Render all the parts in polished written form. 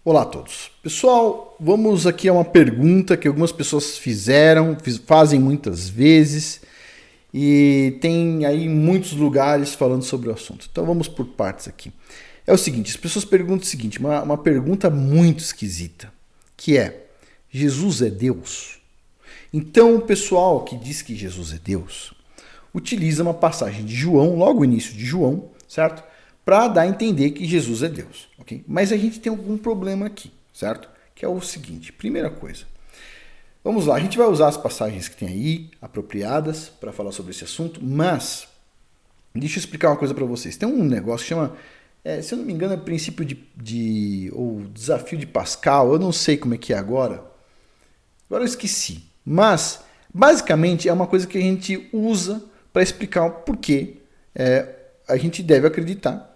Olá a todos. Pessoal, vamos aqui a uma pergunta que algumas pessoas fazem muitas vezes e tem aí muitos lugares falando sobre o assunto. Então vamos por partes aqui. É o seguinte, as pessoas perguntam o seguinte, uma pergunta muito esquisita, que é, Jesus é Deus? Então o pessoal que diz que Jesus é Deus utiliza uma passagem de João, logo no início de João, certo? Para dar a entender que Jesus é Deus, ok? Mas a gente tem algum problema aqui, certo? Que é o seguinte, primeira coisa. Vamos lá, a gente vai usar as passagens que tem aí, apropriadas, para falar sobre esse assunto, mas deixa eu explicar uma coisa para vocês. Tem um negócio que chama, se eu não me engano, é princípio ou desafio de Pascal, eu não sei como é que é agora. Agora eu esqueci. Mas, basicamente, é uma coisa que a gente usa para explicar o porquê a gente deve acreditar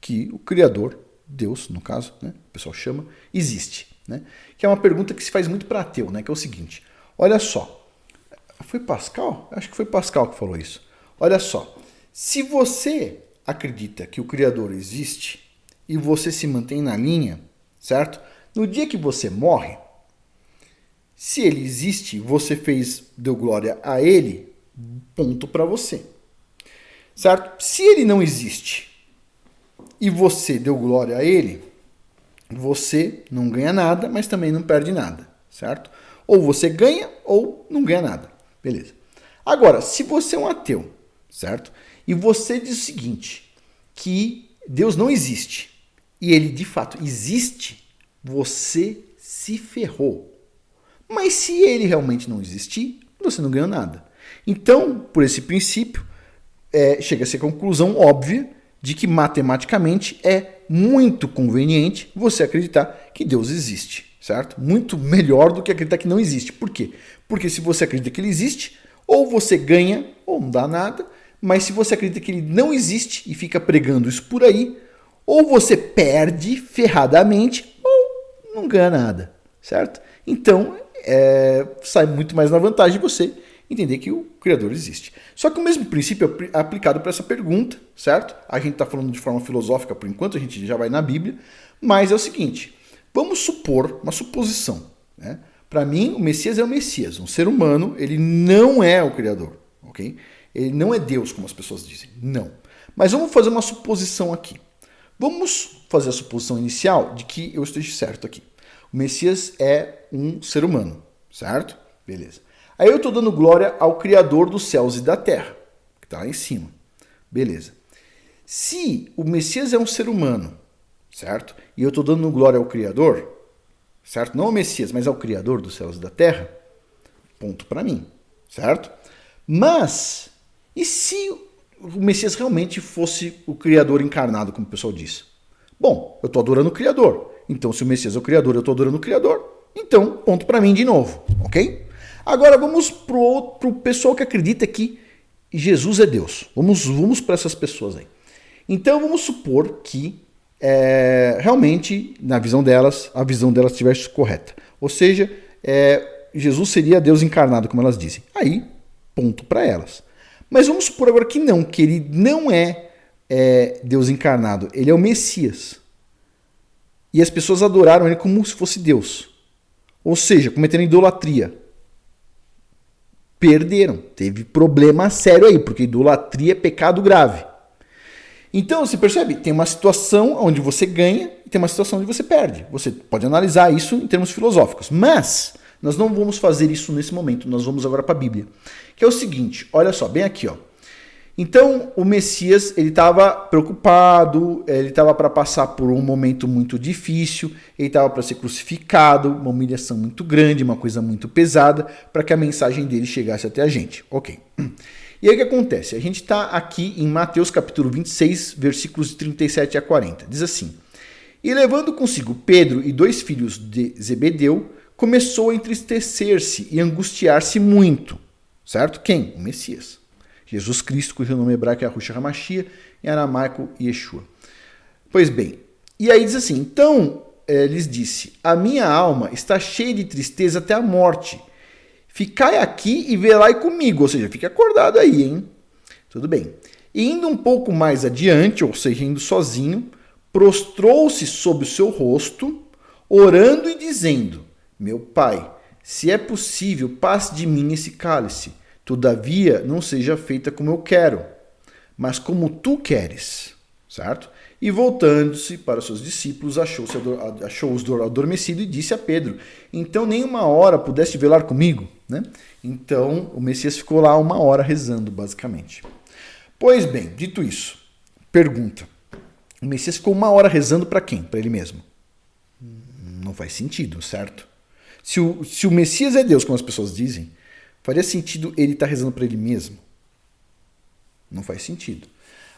que o Criador, Deus, no caso, né, o pessoal chama, existe. Né? Que é uma pergunta que se faz muito para ateu, né, que é o seguinte, olha só, foi Pascal? Acho que foi Pascal que falou isso. Olha só, se você acredita que o Criador existe e você se mantém na linha, certo? No dia que você morre, se ele existe, você deu glória a ele, ponto para você. Certo? Se ele não existe e você deu glória a ele, você não ganha nada, mas também não perde nada, certo? Ou você ganha ou não ganha nada, beleza. Agora, se você é um ateu, certo? E você diz o seguinte, que Deus não existe e ele de fato existe, você se ferrou. Mas se ele realmente não existir, você não ganha nada. Então, por esse princípio, chega-se à conclusão óbvia de que matematicamente é muito conveniente você acreditar que Deus existe, certo? Muito melhor do que acreditar que não existe. Por quê? Porque se você acredita que ele existe, ou você ganha ou não dá nada, mas se você acredita que ele não existe e fica pregando isso por aí, ou você perde ferradamente ou não ganha nada, certo? Então, sai muito mais na vantagem você entender que o Criador existe. Só que o mesmo princípio é aplicado para essa pergunta, certo? A gente está falando de forma filosófica por enquanto, a gente já vai na Bíblia, mas é o seguinte, vamos supor, uma suposição, né? Para mim, o Messias é o Messias, um ser humano, ele não é o Criador, ok? Ele não é Deus, como as pessoas dizem, não. Mas vamos fazer uma suposição aqui. Vamos fazer a suposição inicial de que eu esteja certo aqui. O Messias é um ser humano, certo? Beleza. Aí eu estou dando glória ao Criador dos céus e da terra, que está lá em cima. Beleza. Se o Messias é um ser humano, certo? E eu estou dando glória ao Criador, certo? Não ao Messias, mas ao Criador dos céus e da terra, ponto para mim, certo? Mas, e se o Messias realmente fosse o Criador encarnado, como o pessoal diz? Bom, eu estou adorando o Criador. Então, se o Messias é o Criador, eu estou adorando o Criador. Então, ponto para mim de novo, ok? Agora vamos pro pessoal que acredita que Jesus é Deus. Vamos para essas pessoas aí. Então vamos supor que realmente, na visão delas, a visão delas estivesse correta. Ou seja, Jesus seria Deus encarnado, como elas dizem. Aí, ponto para elas. Mas vamos supor agora que não, que ele não é Deus encarnado, ele é o Messias. E as pessoas adoraram ele como se fosse Deus. Ou seja, cometendo idolatria. Perderam. Teve problema sério aí, porque idolatria é pecado grave. Então, você percebe? Tem uma situação onde você ganha e tem uma situação onde você perde. Você pode analisar isso em termos filosóficos. Mas nós não vamos fazer isso nesse momento. Nós vamos agora para a Bíblia. Que é o seguinte, olha só, bem aqui, ó. Então, o Messias, ele estava preocupado, ele estava para passar por um momento muito difícil, ele estava para ser crucificado, uma humilhação muito grande, uma coisa muito pesada, para que a mensagem dele chegasse até a gente. Ok. E aí o que acontece? A gente está aqui em Mateus capítulo 26, versículos de 37 a 40. Diz assim, e levando consigo Pedro e 2 filhos de Zebedeu, começou a entristecer-se e angustiar-se muito. Certo? Quem? O Messias. Jesus Cristo, cujo nome hebraico é Yahushua HaMashiach, em aramaico, Yeshua. Pois bem, e aí diz assim, então lhes disse, a minha alma está cheia de tristeza até a morte. Ficai aqui e velai comigo, ou seja, fique acordado aí, hein? Tudo bem. E indo um pouco mais adiante, ou seja, indo sozinho, prostrou-se sobre o seu rosto, orando e dizendo: meu pai, se é possível, passe de mim esse cálice. Todavia, não seja feita como eu quero, mas como tu queres. Certo? E voltando-se para os seus discípulos, achou-os adormecidos e disse a Pedro: então nem uma hora pudeste velar comigo? Né? Então o Messias ficou lá 1 hora rezando, basicamente. Pois bem, dito isso, pergunta: o Messias ficou 1 hora rezando para quem? Para ele mesmo? Não faz sentido, certo? Se o Messias é Deus, como as pessoas dizem, faria sentido ele estar rezando para ele mesmo? Não faz sentido.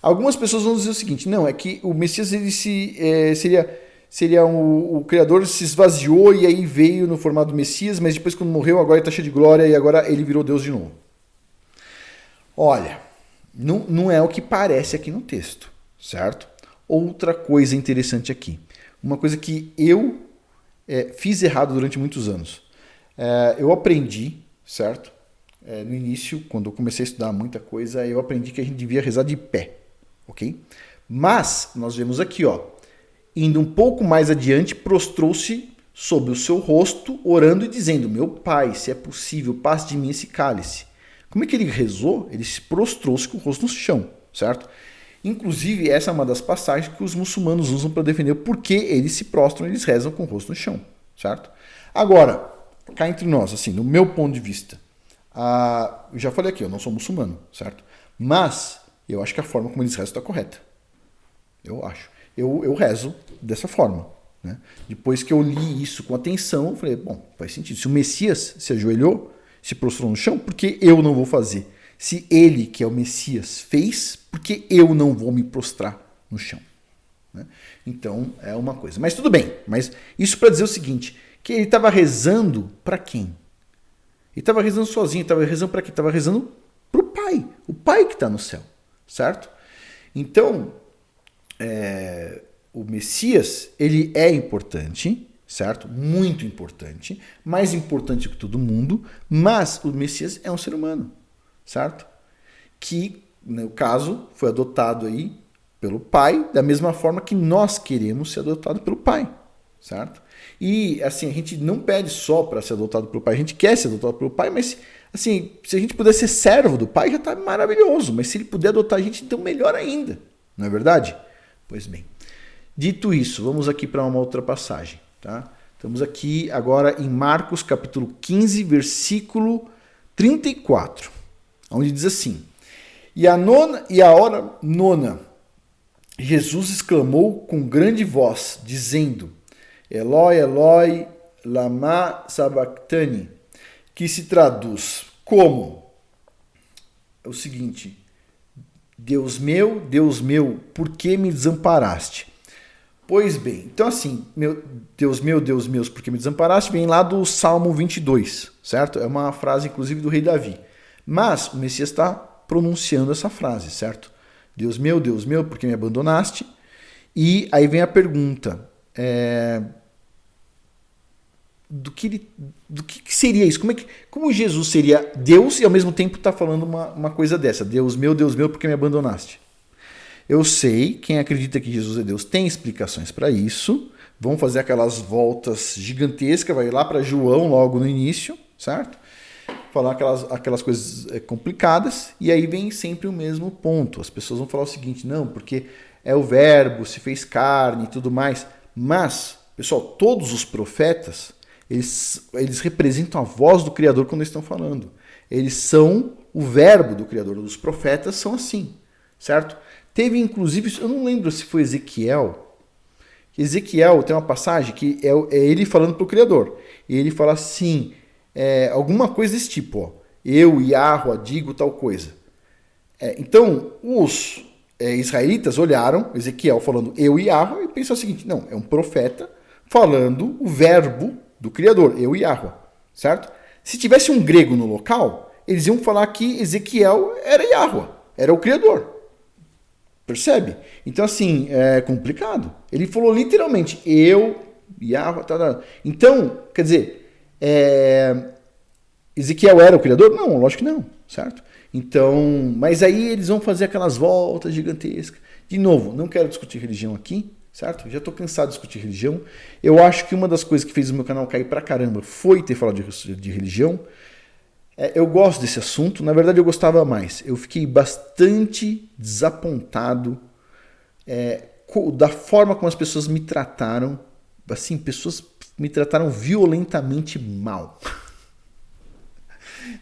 Algumas pessoas vão dizer o seguinte: não, é que o Messias ele seria o Criador se esvaziou e aí veio no formato do Messias, mas depois quando morreu agora ele está cheio de glória e agora ele virou Deus de novo. Olha, não é o que parece aqui no texto, certo? Outra coisa interessante aqui, uma coisa que eu fiz errado durante muitos anos. Eu aprendi, certo? No início, quando eu comecei a estudar muita coisa, eu aprendi que a gente devia rezar de pé. Ok? Mas nós vemos aqui, ó, indo um pouco mais adiante, prostrou-se sobre o seu rosto, orando e dizendo: meu pai, se é possível, passe de mim esse cálice. Como é que ele rezou? Ele se prostrou-se com o rosto no chão, certo? Inclusive, essa é uma das passagens que os muçulmanos usam para defender o porquê eles se prostram, eles rezam com o rosto no chão, certo? Agora, cá entre nós, assim, no meu ponto de vista, eu já falei aqui, eu não sou muçulmano, certo? Mas eu acho que a forma como eles rezam está correta. Eu acho. Eu rezo dessa forma. Né? Depois que eu li isso com atenção, eu falei, bom, faz sentido. Se o Messias se ajoelhou, se prostrou no chão, por que eu não vou fazer? Se ele, que é o Messias, fez, por que eu não vou me prostrar no chão? Né? Então, é uma coisa. Mas tudo bem. Mas isso para dizer o seguinte, que ele estava rezando para quem? Ele estava rezando sozinho, estava rezando para quem? Estava rezando para o Pai que está no céu. Certo? Então, o Messias, ele é importante, certo? Muito importante, mais importante que todo mundo, mas o Messias é um ser humano, certo? Que, no caso, foi adotado aí pelo Pai, da mesma forma que nós queremos ser adotados pelo Pai, certo? E, assim, a gente não pede só para ser adotado pelo Pai, a gente quer ser adotado pelo Pai, mas, assim, se a gente puder ser servo do Pai, já está maravilhoso, mas se ele puder adotar a gente, então melhor ainda, não é verdade? Pois bem, dito isso, vamos aqui para uma outra passagem, tá? Estamos aqui agora em Marcos capítulo 15, versículo 34, onde diz assim: e a hora nona, Jesus exclamou com grande voz, dizendo: Eloi, Eloi, lama sabachthani, que se traduz como o seguinte: Deus meu, por que me desamparaste? Pois bem, então assim, Deus meu, por que me desamparaste, vem lá do Salmo 22, certo? É uma frase, inclusive, do rei Davi. Mas o Messias está pronunciando essa frase, certo? Deus meu, por que me abandonaste? E aí vem a pergunta, do que seria isso? Como Jesus seria Deus e ao mesmo tempo está falando uma coisa dessa? Deus meu, por que me abandonaste? Eu sei, quem acredita que Jesus é Deus tem explicações para isso. Vão fazer aquelas voltas gigantescas, vai lá para João logo no início, certo? Falar aquelas coisas complicadas, e aí vem sempre o mesmo ponto. As pessoas vão falar o seguinte: não, porque é o verbo, se fez carne e tudo mais. Mas, pessoal, todos os profetas, eles representam a voz do Criador quando eles estão falando. Eles são o verbo do Criador. Os profetas são assim, certo? Teve, inclusive, eu não lembro se foi Ezequiel. Ezequiel tem uma passagem que é ele falando para o Criador. E ele fala assim, alguma coisa desse tipo, ó, eu, Yahweh, digo tal coisa. Então, os israelitas olharam, Ezequiel falando eu, Yahweh, e pensaram o seguinte: não, é um profeta falando o verbo do Criador, eu, Yahweh, certo? Se tivesse um grego no local, eles iam falar que Ezequiel era Yahweh, era o Criador. Percebe? Então, assim, é complicado. Ele falou literalmente, eu, Yahweh, Então, quer dizer, Ezequiel era o Criador? Não, lógico que não, certo? Então, mas aí eles vão fazer aquelas voltas gigantescas. De novo, não quero discutir religião aqui, certo? Já tô cansado de discutir religião. Eu acho que uma das coisas que fez o meu canal cair pra caramba foi ter falado de religião. Eu gosto desse assunto, na verdade eu gostava mais. Eu fiquei bastante desapontado da forma como as pessoas me trataram. Assim, pessoas me trataram violentamente mal.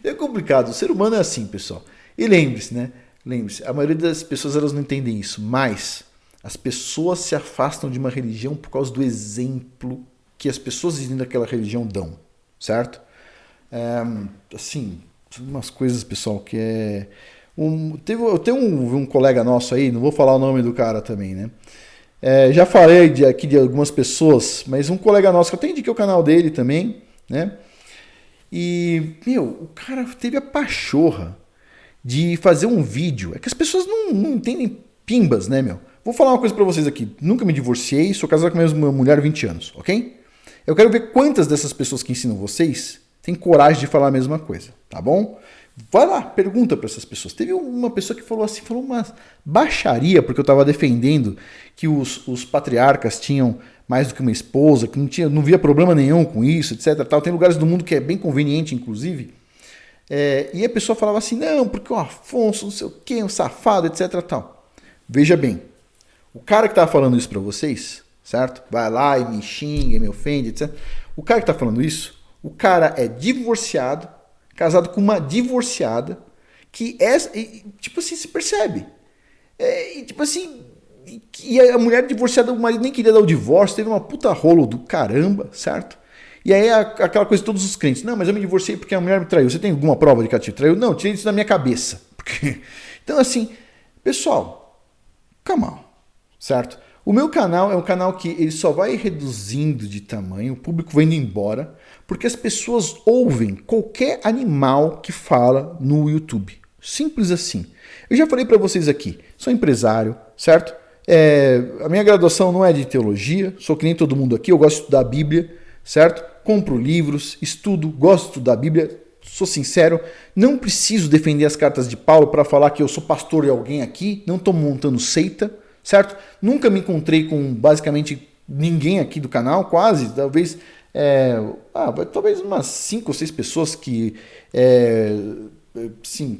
É complicado, o ser humano é assim, pessoal. E lembre-se, né? Lembre-se, a maioria das pessoas elas não entendem isso, mas as pessoas se afastam de uma religião por causa do exemplo que as pessoas dentro daquela religião dão, certo? Assim, umas coisas, pessoal, que é... eu tenho um colega nosso aí, não vou falar o nome do cara também, né? Já falei aqui de algumas pessoas, mas um colega nosso, que eu até indiquei o canal dele também, né? E, o cara teve a pachorra de fazer um vídeo. É que as pessoas não entendem pimbas, né, meu? Vou falar uma coisa pra vocês aqui. Nunca me divorciei, sou casado com a mesma mulher há 20 anos, ok? Eu quero ver quantas dessas pessoas que ensinam vocês têm coragem de falar a mesma coisa, tá bom? Vai lá, pergunta pra essas pessoas. Teve uma pessoa que falou assim, falou uma baixaria, porque eu tava defendendo que os patriarcas tinham mais do que uma esposa, que não via problema nenhum com isso, etc. Tal. Tem lugares do mundo que é bem conveniente, inclusive. E a pessoa falava assim, não, porque o Afonso, não sei o quê, um safado, etc. Tal. Veja bem, o cara que estava falando isso para vocês, certo? Vai lá e me xinga, me ofende, etc. O cara que está falando isso, o cara é divorciado, casado com uma divorciada, que tipo assim, se percebe. Tipo assim, e a mulher divorciada, o marido nem queria dar o divórcio, teve uma puta rolo do caramba, certo? E aí aquela coisa de todos os crentes, não, mas eu me divorciei porque a mulher me traiu. Você tem alguma prova de que ela te traiu? Não, tirei isso da minha cabeça. Então assim, pessoal, calma, certo? O meu canal é um canal que ele só vai reduzindo de tamanho, o público vai indo embora, porque as pessoas ouvem qualquer animal que fala no YouTube. Simples assim. Eu já falei para vocês aqui, sou empresário, certo? A minha graduação não é de teologia, sou que nem todo mundo aqui, eu gosto de estudar a Bíblia, certo? Compro livros, estudo, gosto de estudar a Bíblia, sou sincero, não preciso defender as cartas de Paulo para falar que eu sou pastor de alguém aqui, não estou montando seita, certo? Nunca me encontrei com basicamente ninguém aqui do canal, quase, talvez umas 5 ou 6 pessoas que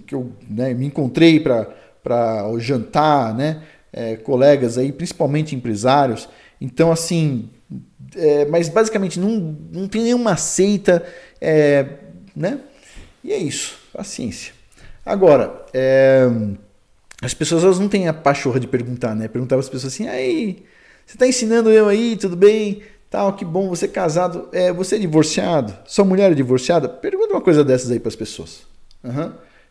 que eu me encontrei para jantar, né? Colegas aí, principalmente empresários. Então, assim, mas basicamente não tem nenhuma seita, né? E é isso, paciência. Agora, as pessoas elas não têm a pachorra de perguntar, né? Perguntar para as pessoas assim, aí, você está ensinando eu aí, tudo bem? Tal, que bom, você é casado, você é divorciado? Sua mulher é divorciada? Pergunta uma coisa dessas aí para as pessoas.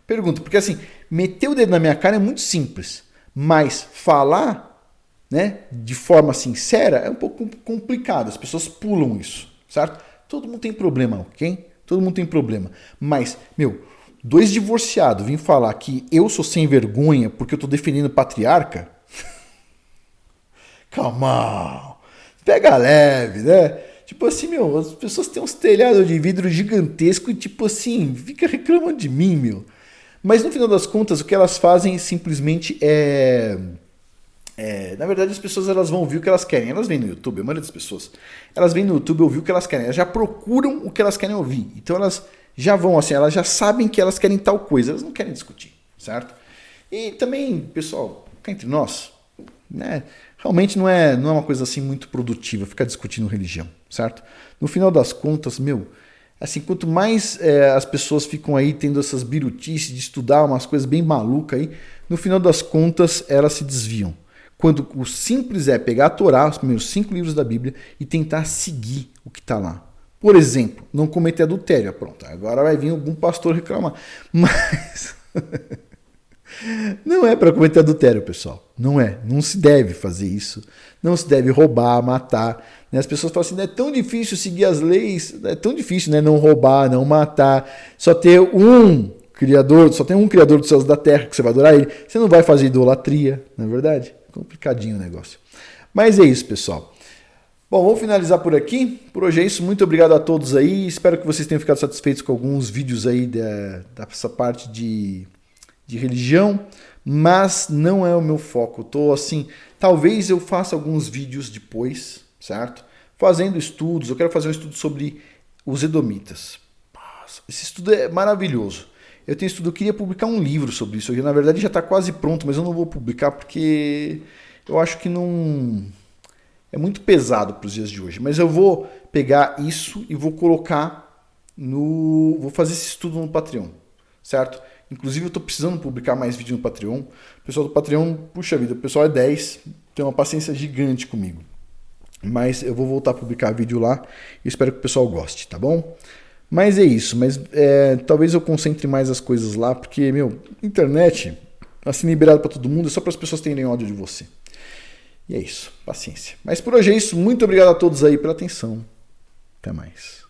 Pergunta, porque assim, meter o dedo na minha cara é muito simples, mas falar, né, de forma sincera é um pouco complicado, as pessoas pulam isso, certo? Todo mundo tem problema, ok? Todo mundo tem problema, mas, 2 divorciados vêm falar que eu sou sem vergonha porque eu tô defendendo o patriarca? Calma, pega leve, né? Tipo assim, as pessoas têm uns telhados de vidro gigantesco e tipo assim, fica reclamando de mim, Mas no final das contas, o que elas fazem simplesmente na verdade, as pessoas elas vão ouvir o que elas querem. Elas vêm no YouTube, a maioria das pessoas, elas vêm no YouTube ouvir o que elas querem. Elas já procuram o que elas querem ouvir. Então elas já vão assim, elas já sabem que elas querem tal coisa. Elas não querem discutir, certo? E também, pessoal, cá entre nós, né? Realmente não é uma coisa assim muito produtiva ficar discutindo religião, certo? No final das contas, assim, quanto mais as pessoas ficam aí tendo essas birutices de estudar umas coisas bem malucas aí, no final das contas elas se desviam. Quando o simples é pegar a Torá, os primeiros 5 livros da Bíblia, e tentar seguir o que está lá. Por exemplo, não cometer adultério. Pronto, agora vai vir algum pastor reclamar. Mas não é para cometer adultério, pessoal. Não é. Não se deve fazer isso. Não se deve roubar, matar. As pessoas falam assim, é tão difícil seguir as leis, é tão difícil, né? Não roubar, não matar. Só tem um Criador dos céus e da terra que você vai adorar ele. Você não vai fazer idolatria, não é verdade? Complicadinho o negócio. Mas é isso, pessoal. Bom, vamos finalizar por aqui. Por hoje é isso. Muito obrigado a todos aí. Espero que vocês tenham ficado satisfeitos com alguns vídeos aí dessa parte de religião. mas não é o meu foco. Tô assim, talvez eu faça alguns vídeos depois, certo? Fazendo estudos, eu quero fazer um estudo sobre os edomitas. Nossa, esse estudo é maravilhoso. Eu tenho estudo, eu queria publicar um livro sobre isso. Na verdade já está quase pronto, mas eu não vou publicar porque eu acho que não é muito pesado para os dias de hoje. Mas eu vou pegar isso e vou colocar no, vou fazer esse estudo no Patreon, certo? Inclusive eu estou precisando publicar mais vídeo no Patreon. O pessoal do Patreon, puxa vida, o pessoal é 10, tem uma paciência gigante comigo. Mas eu vou voltar a publicar vídeo lá e espero que o pessoal goste, tá bom? Mas é isso, mas talvez eu concentre mais as coisas lá, porque, internet, assim, liberado para todo mundo, é só para as pessoas terem ódio de você. E é isso, paciência. Mas por hoje é isso, muito obrigado a todos aí pela atenção. Até mais.